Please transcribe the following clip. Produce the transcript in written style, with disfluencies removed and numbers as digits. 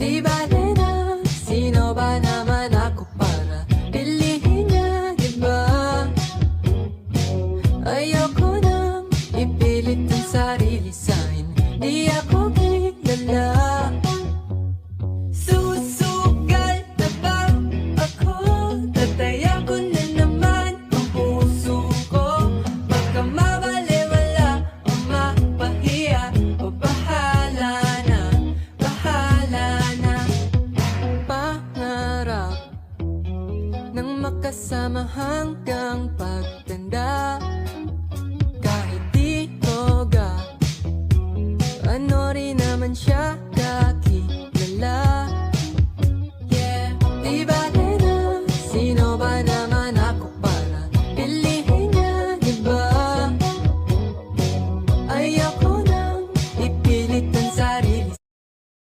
Di bale na sino ba naman ako para pilihin niya, diba? Ayoko nang ipilit ang sarili sa hindi ako kilala. Susugal na ba ako? Tataya ko na naman ang puso ko. Baka mabaliwala o mapahiya, o bahala na, bahala na. Pangarap ng makasama hanggang pagtanda. Kahit di toga, ano rin naman siya